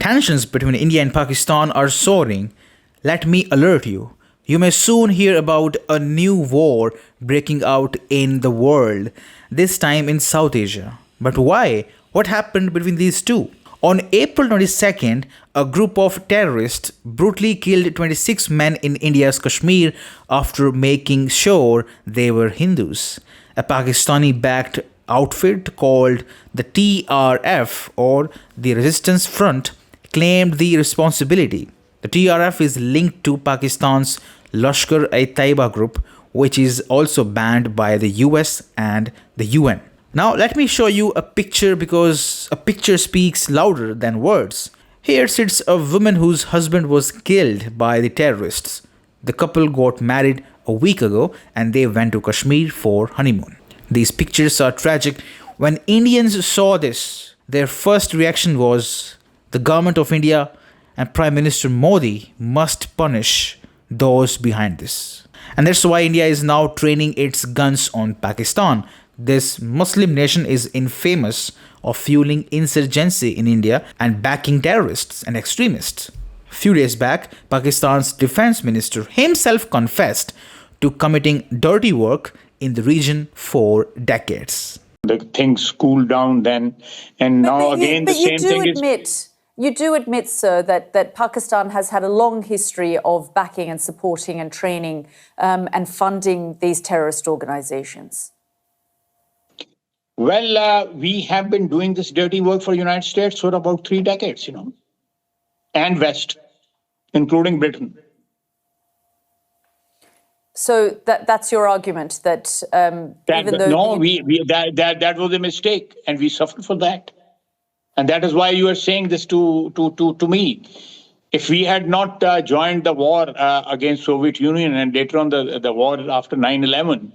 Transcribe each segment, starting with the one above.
Tensions between India and Pakistan are soaring. Let me alert you. You may soon hear about a new war breaking out in the world, this time in South Asia. But why? What happened between these two? On April 22nd, a group of terrorists brutally killed 26 men in India's Kashmir after making sure they were Hindus. A Pakistani-backed outfit called the TRF, or the Resistance Front, claimed the responsibility. The TRF is linked to Pakistan's Lashkar-e-Taiba group, which is also banned by the US and the UN. Now let me show you a picture because a picture speaks louder than words. Here sits a woman whose husband was killed by the terrorists. The couple got married a week ago and they went to Kashmir for honeymoon. These pictures are tragic. When Indians saw this, their first reaction was the government of India and Prime Minister Modi must punish those behind this. And that's why India is now training its guns on Pakistan. This Muslim nation is infamous of fueling insurgency in India and backing terrorists and extremists. A few days back, Pakistan's defense minister himself confessed to committing dirty work in the region for decades. The things cooled down then, and now again the same thing is... You do admit, sir, that Pakistan has had a long history of backing and supporting and training and funding these terrorist organizations. Well, we have been doing this dirty work for the United States for about 3 decades, and West, including Britain. So that's your argument that even though... No, that was a mistake, and we suffered for that. And that is why you are saying this to me. If we had not joined the war against Soviet Union and later on the war after 9/11,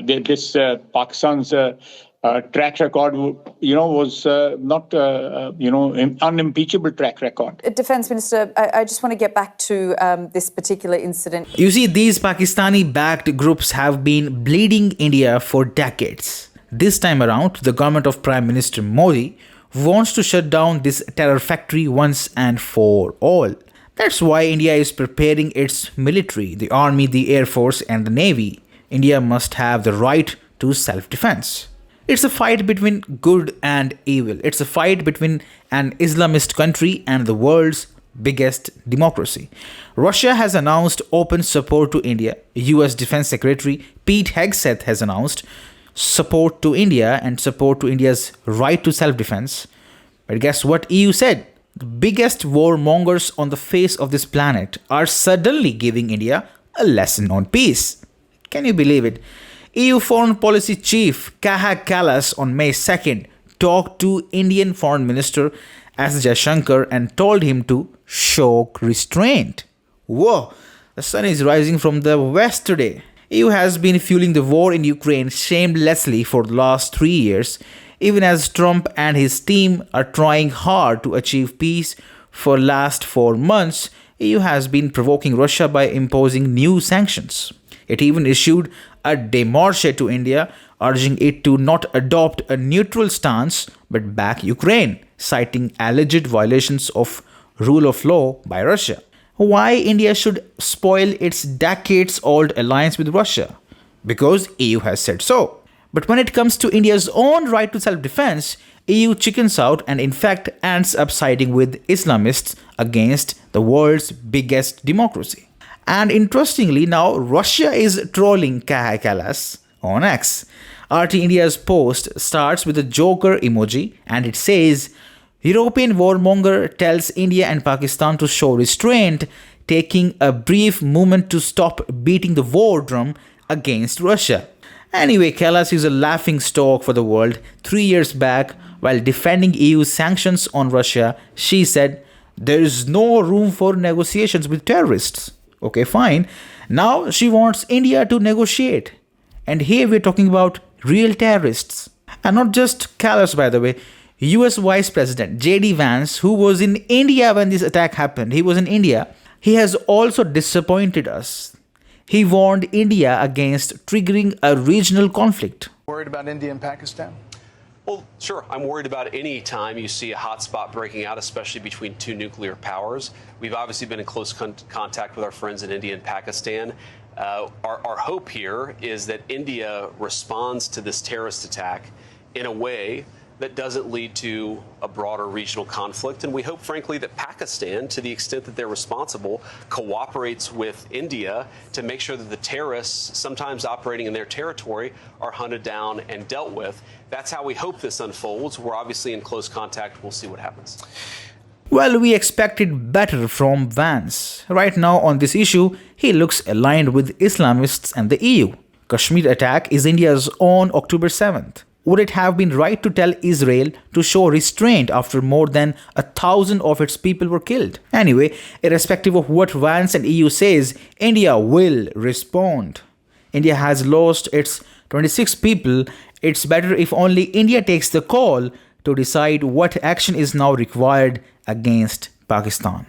this Pakistan's track record, was not, unimpeachable track record. Defense Minister, I just want to get back to this particular incident. You see, these Pakistani-backed groups have been bleeding India for decades. This time around, the government of Prime Minister Modi wants to shut down this terror factory once and for all. That's why India is preparing its military, the army, the air force and the navy. India must have the right to self-defense. It's a fight between good and evil. It's a fight between an Islamist country and the world's biggest democracy. Russia has announced open support to India. US Defense Secretary Pete Hegseth has announced support to India and support to India's right to self-defense. But guess what EU said? The biggest warmongers on the face of this planet are suddenly giving India a lesson on peace. Can you believe it? EU Foreign Policy Chief Kaja Kallas on May 2nd talked to Indian Foreign Minister S. Jaishankar and told him to show restraint. Whoa, the sun is rising from the west today. EU has been fueling the war in Ukraine shamelessly for the last 3 years, even as Trump and his team are trying hard to achieve peace for the last 4 months. EU has been provoking Russia by imposing new sanctions. It even issued a démarche to India, urging it to not adopt a neutral stance but back Ukraine, citing alleged violations of rule of law by Russia. Why India should spoil its decades-old alliance with Russia? Because EU has said so. But when it comes to India's own right to self-defense, EU chickens out and in fact ends up siding with Islamists against the world's biggest democracy. And interestingly, now Russia is trolling Kaja Kallas on X. RT India's post starts with a Joker emoji and it says, European warmonger tells India and Pakistan to show restraint, taking a brief moment to stop beating the war drum against Russia. Anyway, Kallas is a laughing stock for the world. 3 years back, while defending EU sanctions on Russia, she said, there is no room for negotiations with terrorists. Okay, fine. Now she wants India to negotiate. And here we're talking about real terrorists. And not just Kallas, by the way. US Vice President JD Vance, who was in India when this attack happened, he was in India. He has also disappointed us. He warned India against triggering a regional conflict. Worried about India and Pakistan? Well, sure. I'm worried about any time you see a hotspot breaking out, especially between two nuclear powers. We've obviously been in close contact with our friends in India and Pakistan. Our hope here is that India responds to this terrorist attack in a way that doesn't lead to a broader regional conflict. And we hope, frankly, that Pakistan, to the extent that they're responsible, cooperates with India to make sure that the terrorists, sometimes operating in their territory, are hunted down and dealt with. That's how we hope this unfolds. We're obviously in close contact. We'll see what happens. Well, we expected better from Vance. Right now on this issue, he looks aligned with Islamists and the EU. Kashmir attack is India's on October 7th. Would it have been right to tell Israel to show restraint after more than 1,000 of its people were killed? Anyway, irrespective of what Vance and EU says, India will respond. India has lost its 26 people. It's better if only India takes the call to decide what action is now required against Pakistan.